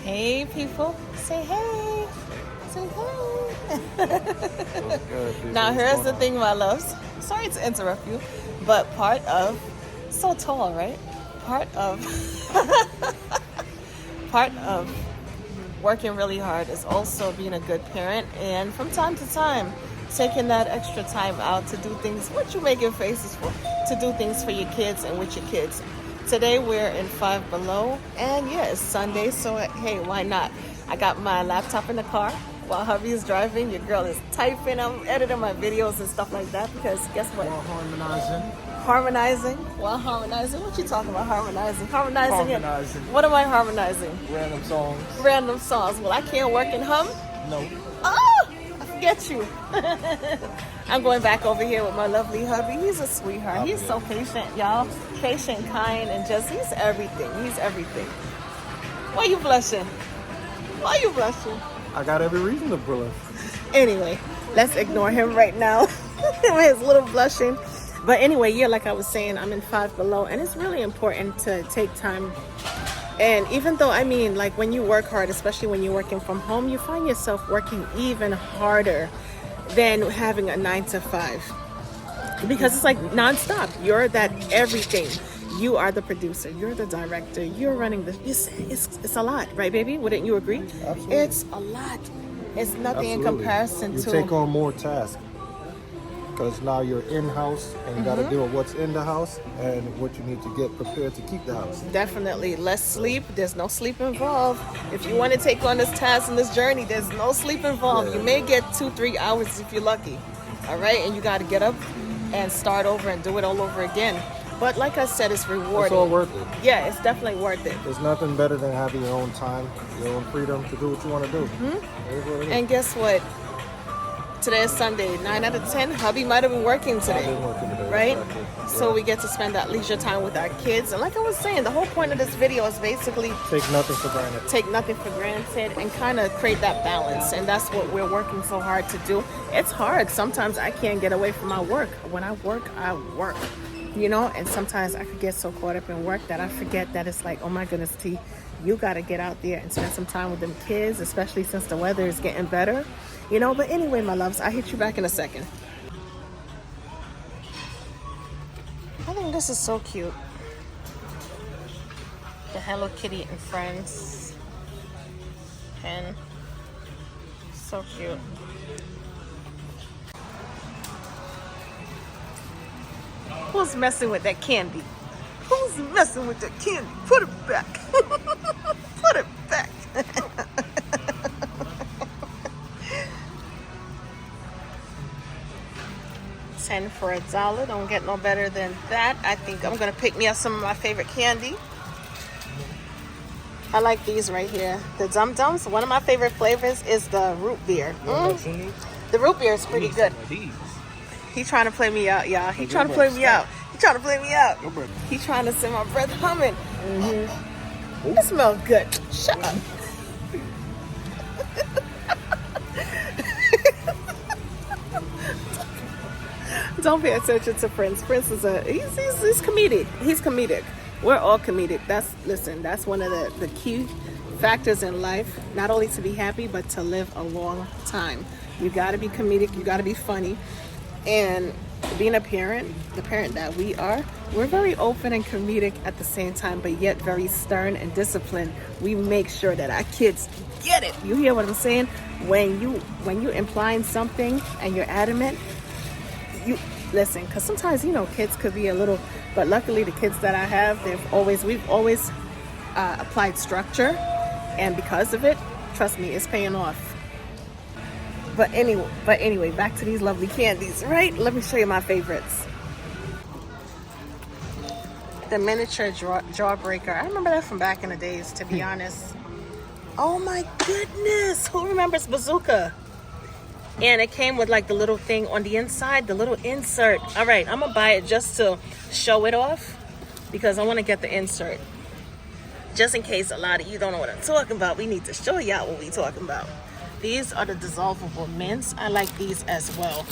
Hey people, say hey, say hey. Now here's the thing, my loves. Sorry to interrupt you, but part of so tall, right? Part of part of working really hard is also being a good parent, and from time to time, taking that extra time out to do things. What you making faces for? To do things for your kids and with your kids. Today we're in Five Below, and yeah, it's Sunday, so hey, why not? I got my laptop in the car while hubby is driving. Your girl is typing. I'm editing my videos and stuff like that because guess what? While harmonizing. Harmonizing? While harmonizing? What you talking about? Harmonizing? Harmonizing. What am I harmonizing? Random songs. Random songs. Well, I can't work and hum. No. Oh, I forget you. I'm going back over here with my lovely hubby. He's a sweetheart. He's so patient, y'all. Patient, kind, and just, he's everything. He's everything. Why you blushing? Why you blushing? I got every reason to blush. Anyway, let's ignore him right now. His little blushing. But anyway, yeah, like I was saying, I'm in Five Below, and it's really important to take time. And even though, I mean, like when you work hard, especially when you're working from home, you find yourself working even harder than having a 9 to 5. Because it's like nonstop. You're that everything. You are the producer. You're the director. You're running the. It's a lot, right, baby? Wouldn't you agree? Absolutely. It's a lot. It's nothing in comparison you to. You take on more tasks because now you're in house and you got to deal with what's in the house and what you need to get prepared to keep the house. Definitely less sleep. There's no sleep involved. If you want to take on this task and this journey, there's no sleep involved. You may get 2-3 hours if you're lucky. All right, and you got to get up and start over and do it all over again. But like I said, it's rewarding. It's all worth it. Yeah, it's definitely worth it. There's nothing better than having your own time, your own freedom to do what you want to do. And guess what? Today is Sunday. 9 out of 10, hubby might have been working today. Right? Exactly. So we get to spend that leisure time with our kids. And like I was saying, the whole point of this video is basically take nothing for granted. Take nothing for granted and kind of create that balance. And that's what we're working so hard to do. It's hard. Sometimes I can't get away from my work. When I work, you know, and sometimes I could get so caught up in work that I forget that it's like, oh my goodness, T, you got to get out there and spend some time with them kids, especially since the weather is getting better, you know. But anyway, my loves, I'll hit you back in a second. I think this is so cute. The Hello Kitty and Friends pen. So cute. Who's messing with that candy? Who's messing with that candy? Put it back. Put it back. 10 for $1. Don't get no better than that. I think I'm gonna pick me up some of my favorite candy. I like these right here. The Dum Dums. One of my favorite flavors is the root beer. The root beer is pretty good. He trying to play me out, y'all. He trying to play me out. He trying to play me out. He trying to send my breath humming. It smells good. Shut up. Don't pay attention to Prince. Prince is he's comedic. He's comedic. We're all comedic. That's one of the key factors in life. Not only to be happy, but to live a long time. You got to be comedic. You got to be funny. And being a parent, the parent that we are, we're very open and comedic at the same time, but yet very stern and disciplined. We make sure that our kids get it. You hear what I'm saying? When you implying something and you're adamant, you listen, because sometimes, you know, kids could be a little, but luckily the kids that I have, we've always applied structure, and because of it, trust me, it's paying off. But anyway, back to these lovely candies, right? Let me show you my favorites. The miniature jawbreaker. I remember that from back in the days, to be honest. Oh my goodness, who remembers Bazooka? And it came with like the little thing on the inside, the little insert. All right, I'm gonna buy it just to show it off because I want to get the insert. Just in case a lot of you don't know what I'm talking about, we need to show y'all what we talking about. These are the dissolvable mints. I like these as well.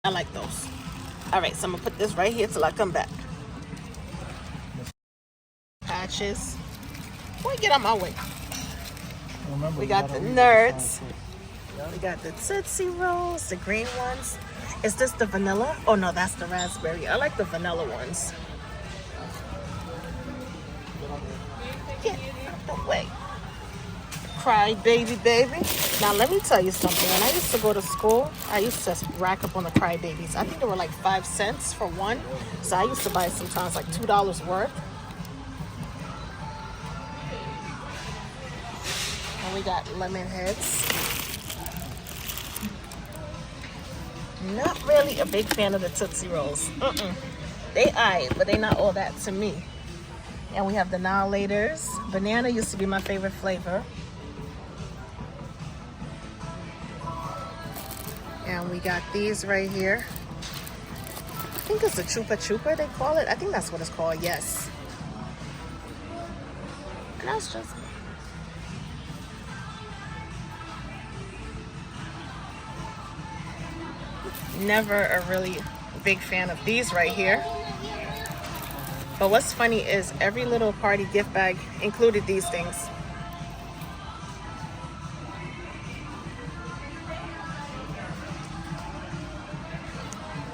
I like those. All right, so I'm gonna put this right here till I come back. Patches. Boy, get out my way. Remember, We got the nerds. We got the Tootsie Rolls, the green ones. Is this the vanilla? Oh no, that's the raspberry. I like the vanilla ones. Get out the way. Cry baby. Now let me tell you something. When I used to go to school, I used to rack up on the cry babies. I think they were like 5 cents for one. So I used to buy sometimes like $2 worth. And we got lemon heads. Not really a big fan of the Tootsie Rolls. They aight, but they not all that to me. And we have the Annihilators. Banana used to be my favorite flavor. And we got these right here. I think it's a Chupa Chupa they call it. I think that's what it's called, yes. And that's just... Never a really big fan of these right here. But what's funny is every little party gift bag included these things.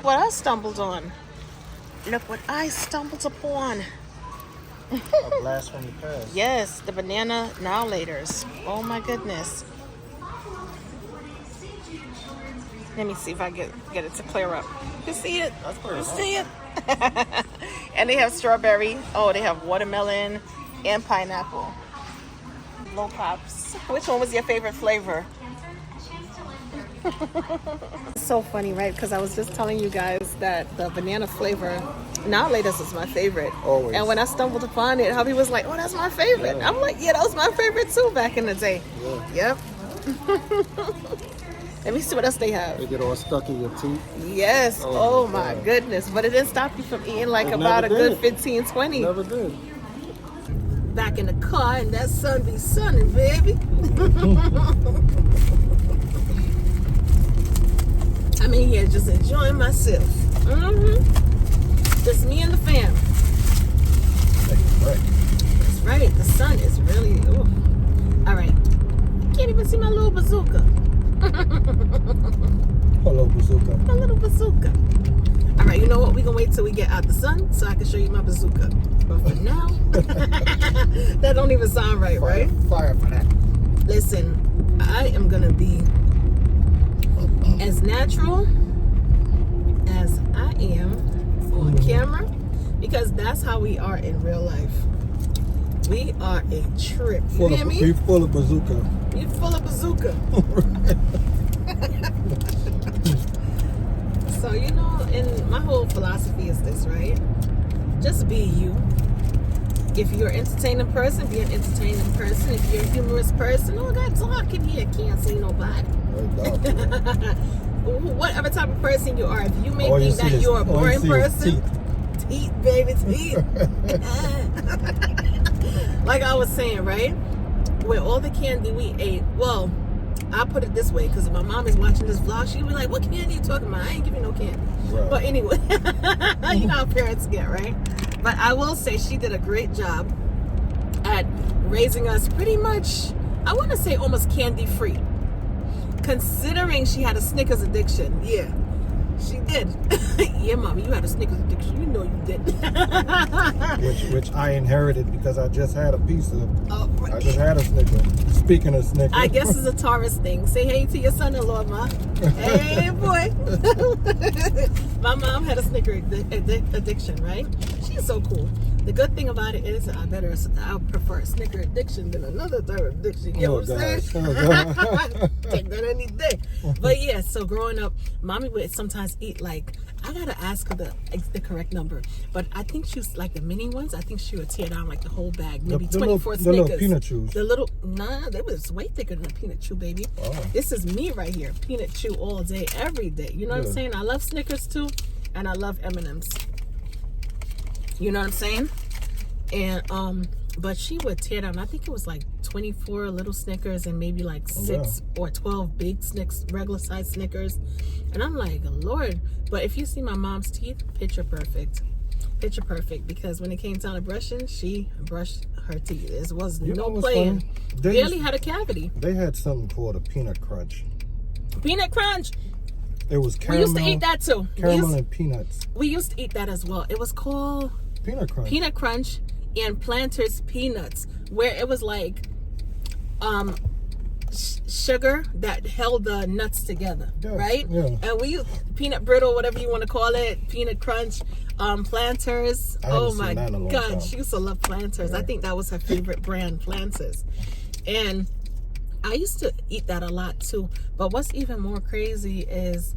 What I stumbled on. Look what I stumbled upon. A blast from the past. Yes, the banana Annihilators. Oh my goodness. Let me see if I get it to clear up. You see it? You see it? And they have strawberry. Oh, they have watermelon and pineapple. Low Pops. Which one was your favorite flavor? It's so funny, right? Because I was just telling you guys that the banana flavor Annihilators is my favorite. Always. And when I stumbled upon it, hubby was like, oh, that's my favorite. Yeah. I'm like, yeah, that was my favorite too back in the day. Yeah. Yep. Let me see what else they have. They get all stuck in your teeth. Yes. Oh my goodness. But it didn't stop you from eating like about a good 15, 20. Never did. Back in the car and that sun be sunning, baby. I'm in here just enjoying myself. Just me and the fam. That's right. The sun is really... Ooh. All right. Can't even see my little bazooka. Hello, bazooka. A little bazooka. All right, you know what? We're going to wait till we get out the sun so I can show you my bazooka. But for now, that don't even sound right, right? Fire for that. Listen, I am going to be as natural as I am on camera because that's how we are in real life. We are a trip. You hear me? We're full of bazooka. You're full of bazooka. So, you know, and my whole philosophy is this, right? Just be you. If you're an entertaining person, be an entertaining person. If you're a humorous person, oh, God, talk in here. Can't see nobody. Whatever type of person you are, if you may think that you're a boring person, teeth, baby, teeth. Like I was saying, right? With all the candy we ate, well, I'll put it this way, because if my mom is watching this vlog, she'll be like, what candy you talking about? I ain't giving no candy. Right. But anyway, you know how parents get, right? But I will say she did a great job at raising us pretty much, I want to say almost candy-free. Considering she had a Snickers addiction. Yeah, she did. Yeah, Mommy, you had a Snickers addiction. You know you did. which I inherited because I just had a piece of. Oh, right. I just had a Snickers. Speaking of Snickers, I guess it's a Taurus thing. Say hey to your son-in-law, Ma. Hey, boy. My mom had a Snickers addiction, right? She's so cool. The good thing about it is I prefer a Snicker addiction than another type of addiction. You know what I'm saying? Take that any day. But yeah, so growing up, Mommy would sometimes eat like, I gotta ask her the correct number, but I think she was like the mini ones. I think she would tear down like the whole bag, maybe 24 Snickers. The little peanut chews. The little, nah, they was way thicker than a peanut chew, baby. Oh. This is me right here, peanut chew all day, every day. You know what I'm saying? I love Snickers too, and I love M&Ms. You know what I'm saying? And but she would tear down, I think it was like 24 little Snickers and maybe like 6 or 12 big Snickers, regular size Snickers. And I'm like, Lord. But if you see my mom's teeth, picture perfect. picture perfect, because when it came time to brushing, she brushed her teeth. It was You know no what's playing. funny? They Barely used- had a cavity. They had something called a peanut crunch. Peanut crunch. It was We caramel. used to eat that too. Caramel and peanuts. We used to eat that as well. It was called Peanut crunch. Peanut Crunch and Planters Peanuts, where it was like sugar that held the nuts together, Yes, right? yeah. And we used peanut brittle, whatever you want to call it, Peanut Crunch, Planters. I haven't Oh seen my that in a long God, time. she used to love Planters. Yeah. I think that was her favorite brand, Planters. And I used to eat that a lot too. But what's even more crazy is,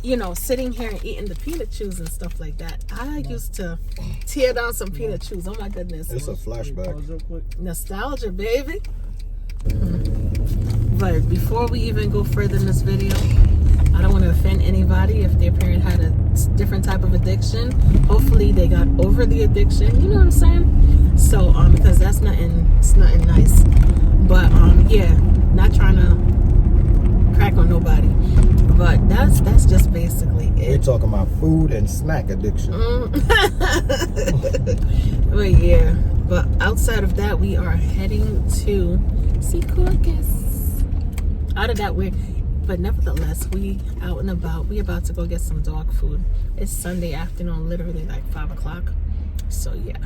you know, sitting here and eating the peanut chews and stuff like that. I used to tear down some peanut chews. Oh my goodness. It's a flashback. Nostalgia, baby. But before we even go further in this video, I don't want to offend anybody if their parent had a different type of addiction. Hopefully they got over the addiction. You know what I'm saying? So, because it's nothing nice. But yeah, not trying to crack on nobody. But that's just basically We're it. talking about food and snack addiction. But yeah, but outside of that, we are heading to see Corcus. Out of that, but nevertheless, we out and about. We about to go get some dog food. It's Sunday afternoon, literally like 5 o'clock. So yeah,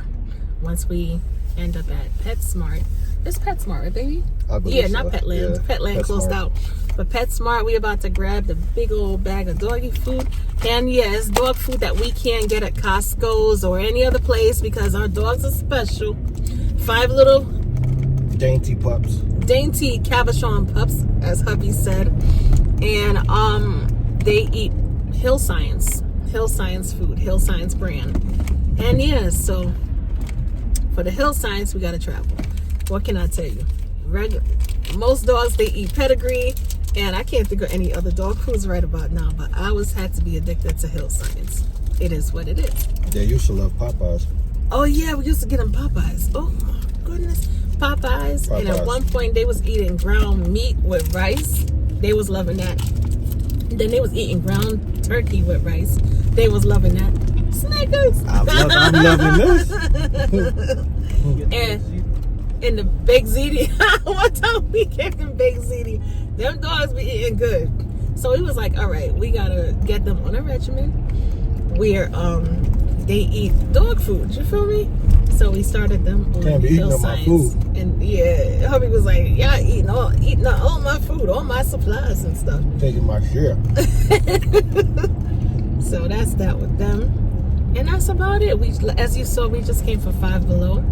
once we end up at PetSmart. It's PetSmart, right, baby? I believe Yeah, not so. Petland. Yeah, Petland closed PetSmart. out. But PetSmart, we about to grab the big old bag of doggy food. And yeah, it's dog food that we can't get at Costco's or any other place because our dogs are special. 5 little Dainty pups. dainty Cavachon pups, as hubby said. And they eat Hill Science food, Hill Science brand. And yeah, so for the Hill Science, we gotta travel. What can I tell you? Most dogs, they eat pedigree, and I can't think of any other dog foods right about now, but I always had to be addicted to Hill Science. It is what it is. They used to love Popeyes. Oh yeah, we used to get them Popeyes. Oh my goodness. Popeyes. And at one point they was eating ground meat with rice. They was loving that. Then they was eating ground turkey with rice. They was loving that. Snickers. I'm loving this. And in the baked ziti, one time we gave them baked ziti. Them dogs be eating good. So he was like, all right, we gotta get them on a regimen where they eat dog food. You feel me? So we started them on Can't be eating Hill all my Science. food. And yeah, hubby was like, yeah, eating all my food, all my supplies and stuff. Taking my share. So that's that with them. And that's about it. We, as you saw, we just came from Five Below.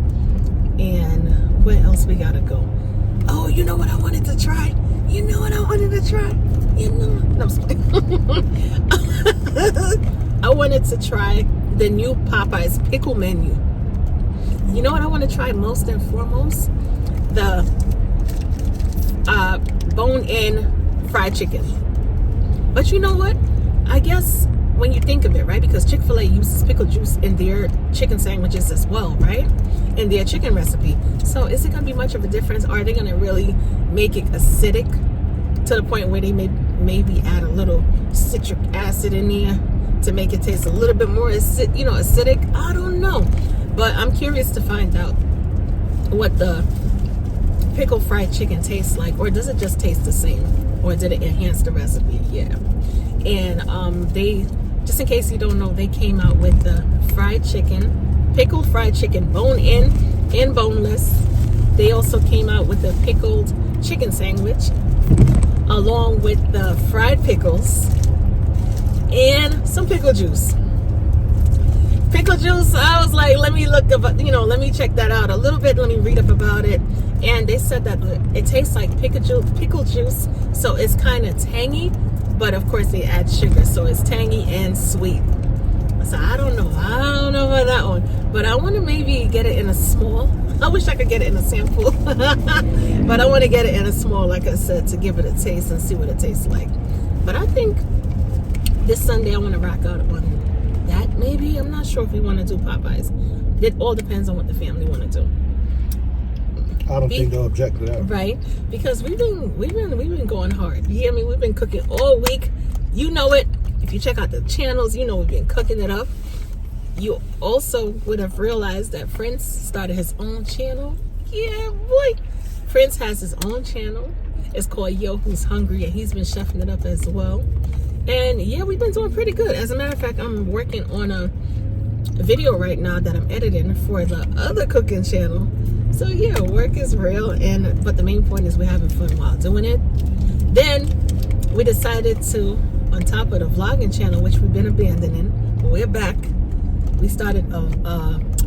And where else we gotta go? Oh, you know what I wanted to try? No, I'm just kidding. I wanted to try the new Popeyes Pickle menu. You know what I want to try most and foremost? The bone-in fried chicken. But you know what? I guess when you think of it, right? Because Chick-fil-A uses pickle juice in their chicken sandwiches as well, right? In their chicken recipe. So is it going to be much of a difference? Are they going to really make it acidic to the point where they maybe add a little citric acid in there to make it taste a little bit more acidic? I don't know. But I'm curious to find out what the pickle fried chicken tastes like. Or does it just taste the same? Or did it enhance the recipe? Yeah. And they, just in case you don't know, they came out with the fried chicken, pickled fried chicken, bone-in and boneless. They also came out with the pickled chicken sandwich, along with the fried pickles and some pickle juice. Pickle juice, I was like, let me look up, let me check that out a little bit. Let me read up about it. And they said that it tastes like pickle juice, so it's kind of tangy, but of course they add sugar, so it's tangy and sweet. So I don't know about that one, but I want to maybe get it in a small. I wish I could get it in a sample, but I want to get it in a small, like I said, to give it a taste and see what it tastes like. But I think this Sunday I want to rock out on that. Maybe, I'm not sure if we want to do Popeyes. It all depends on what the family want to do. I don't think they'll object to that. Right? Because we've been going hard. You hear me? We've been cooking all week. You know it. If you check out the channels, you know we've been cooking it up. you also would have realized that Prince started his own channel. Yeah, boy. Prince has his own channel. It's called Yo Who's Hungry, and he's been chefing it up as well. And yeah, we've been doing pretty good. As a matter of fact, I'm working on a video right now that I'm editing for the other cooking channel. So yeah, work is real, but the main point is we're having fun while doing it. Then we decided to, on top of the vlogging channel, which we've been abandoning, but we're back. We started a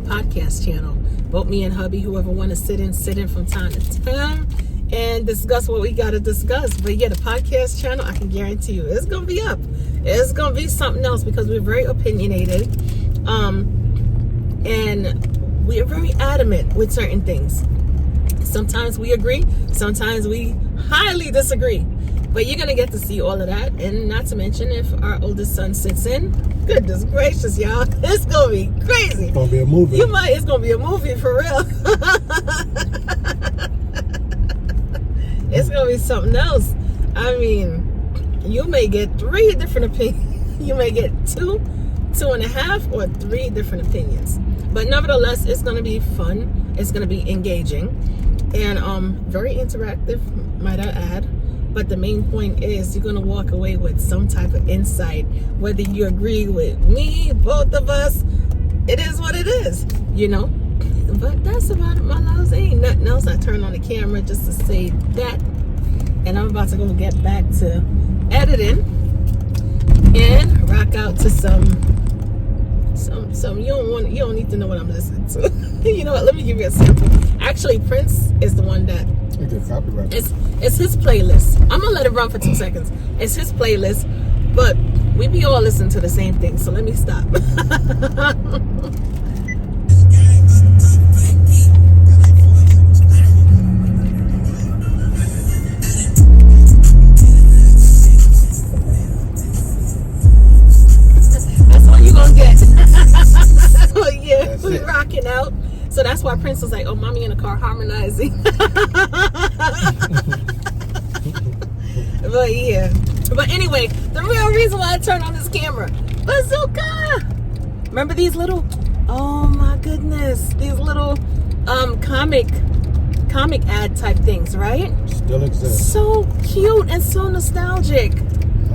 podcast channel. Both me and hubby, whoever want to sit in from time to time and discuss what we got to discuss. But yeah, the podcast channel, I can guarantee you, it's going to be up. It's going to be something else because we're very opinionated. And we are very adamant with certain things. Sometimes we agree. Sometimes we highly disagree. But you're going to get to see all of that. And not to mention, if our oldest son sits in, goodness gracious, y'all, it's going to be crazy. It's going to be a movie. It's going to be a movie for real. It's going to be something else. I mean, you may get 3 different opinions. You may get 2, 2.5, or 3 different opinions. But nevertheless, it's going to be fun. It's going to be engaging. And very interactive, might I add. But the main point is you're going to walk away with some type of insight. Whether you agree with me, both of us, it is what it is, you know. But that's about it, my loves. Ain't nothing else. I turned on the camera just to say that. And I'm about to go get back to editing and rock out to some you don't need to know what I'm listening to. You know what? Let me give you a sample. Actually, Prince is the one that it's his playlist. I'm gonna let it run for 2 seconds. It's his playlist, but we be all listening to the same thing. So let me stop. That's all you gonna get. Oh yeah, we rocking out. So that's why Prince was like, oh, mommy in the car harmonizing. But yeah. But anyway, the real reason why I turned on this camera, bazooka. Remember these little, oh my goodness, these little comic ad type things, right? Still exists. So cute and so nostalgic.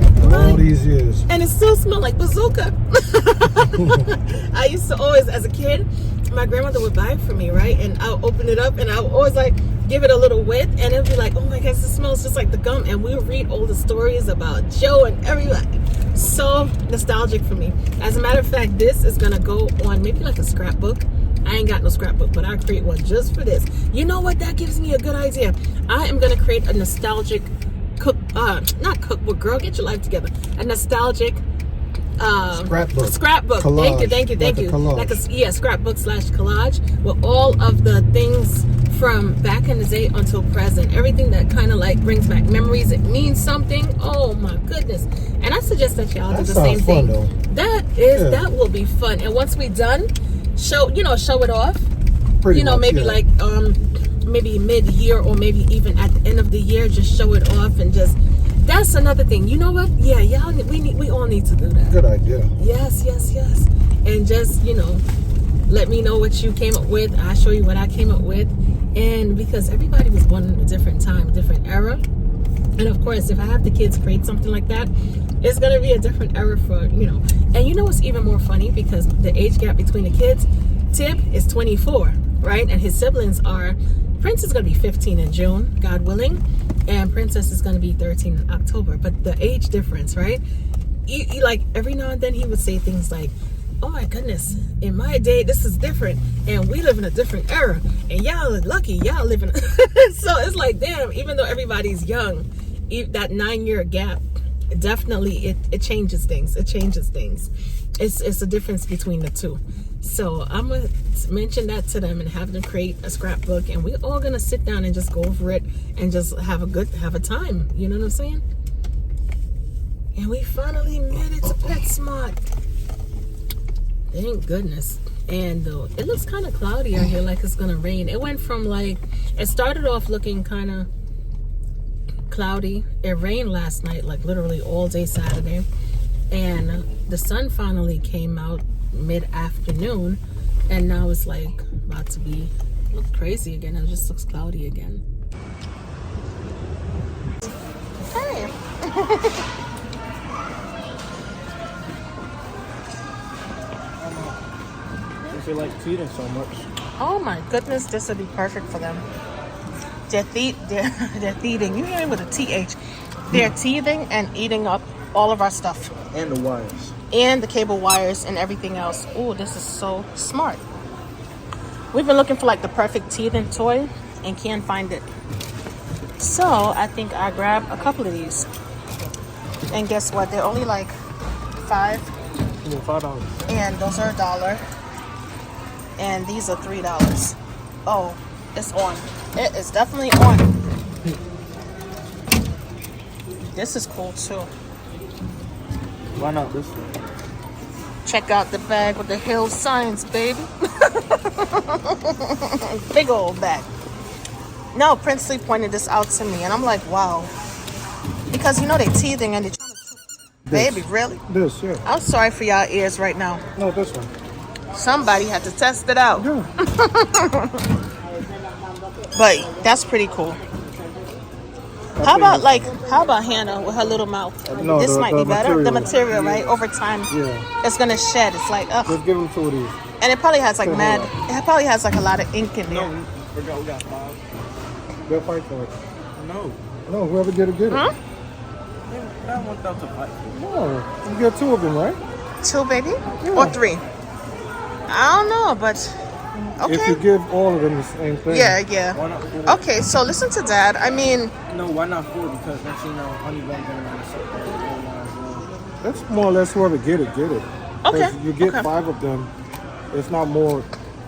After all these years. And it still smells like bazooka. I used to always, as a kid, my grandmother would buy it for me, right? And I'll open it up and I would always like give it a little whiff, and it'll be like, oh my gosh, it smells just like the gum. And we'll read all the stories about Joe and everybody. So nostalgic for me. As a matter of fact, this is gonna go on maybe like a scrapbook. I ain't got no scrapbook, but I'll create one just for this. You know what? That gives me a good idea. I am gonna create a nostalgic not cookbook, girl, get your life together. A nostalgic scrapbook. Collage. Thank you. Collage. Like a scrapbook / collage with all of the things from back in the day until present. Everything that kind of like brings back memories. It means something. Oh my goodness. And I suggest that y'all do the same thing. Though. That will be fun. And once we're done, show it off. Pretty much, maybe like maybe mid-year or maybe even at the end of the year, just show it off. And just, that's another thing. You know what? Yeah, y'all, we all need to do that. Good idea. Yes. And just, let me know what you came up with. I'll show you what I came up with. And because everybody was born in a different time, different era. And of course, if I have the kids create something like that, it's going to be a different era for, And you know what's even more funny? Because the age gap between the kids, Tib is 24, right? And his siblings are, Prince is going to be 15 in June, God willing. And Princess is going to be 13 in October. But the age difference, right? He like every now and then he would say things like, oh my goodness, in my day this is different, and we live in a different era, and y'all are lucky, y'all live in so it's like, damn, even though everybody's young, that 9-year gap definitely it changes things. It's a difference between the two. So I'm gonna mention that to them and have them create a scrapbook, and we're all gonna sit down and just go over it and just have a time. You know what I'm saying? And we finally made it to PetSmart. Thank goodness. And it looks kind of cloudy out here, like it's gonna rain. It went from it started off looking kind of cloudy. It rained last night, like literally all day Saturday. And the sun finally came out mid-afternoon, and now it's like about to be look crazy again. It just looks cloudy again. Hey. If you like teething so much. Oh my goodness, this would be perfect for them. They're teething. You hear it with a TH. They're teething and eating up all of our stuff. And the wires. And the cable wires and everything else. Oh, this is so smart. We've been looking for like the perfect teething toy and can't find it. So I think I grab a couple of these. And guess what? They're only like $5. Yeah, $5. And those are $1. And these are $3. Oh, it's on. It is definitely on. This is cool too. Why not this one? Check out the bag with the Hill signs, baby. Big old bag. No, Princely pointed this out to me, and I'm like, wow. Because you know they're teething and they're trying to... Baby, really? This, yeah. I'm sorry for y'all ears right now. No, this one. Somebody had to test it out. Yeah. But that's pretty cool. How about Hannah with her little mouth? No, This might be better. The material, yeah. right? Over time, Yeah. it's gonna shed. It's like, ugh. Just give them 2 of these. And it probably has like it probably has like a lot of ink in there. No, we got 5. They'll fight for it. No, whoever get it, get it. Huh? I want them to fight for it. No, you get 2 of them, right? 2, baby? Yeah. Or 3? I don't know, but okay. If you give all of them the same thing. Yeah. Why not 4? Okay, so listen to Dad. I mean, No, why not 4? Because next thing you know, honey bun going on the That's more or less whoever get it, get it. Okay. You get 5 of them. It's not more.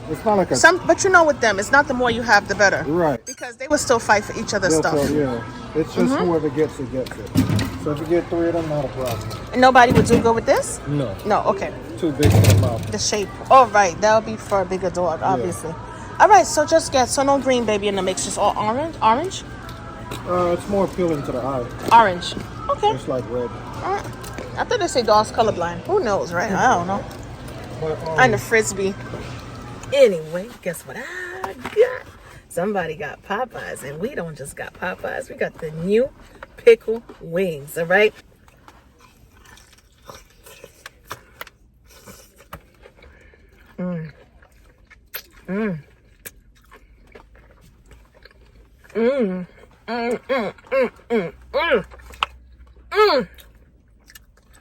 It's not like a. but you know with them, it's not the more you have, the better. Right. Because they will still fight for each other's stuff. Yeah. It's just whoever gets it, gets it. So if you get 3 of them, not a problem. And nobody would do good with this? No. No, okay. Too big for the mouth. The shape. All right, that'll be for a bigger dog, obviously. All right, so just get no green, baby, in the mix. Just all orange. It's more appealing to the eye. Orange. Okay. It's like red. I thought they say dogs colorblind. Who knows, right? I don't know. But, And the frisbee. Anyway, guess what I got? Somebody got Popeyes, and we don't just got Popeyes. We got the new pickle wings. All right.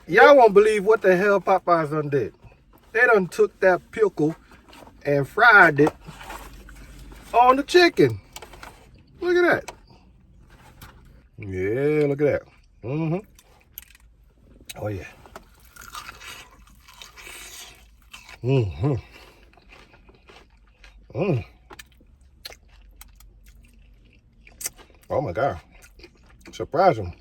Y'all won't believe what the hell Popeyes done did. They done took that pickle and fried it on the chicken. Look at that. Yeah, look at that. Oh yeah. Oh my God. Surprising.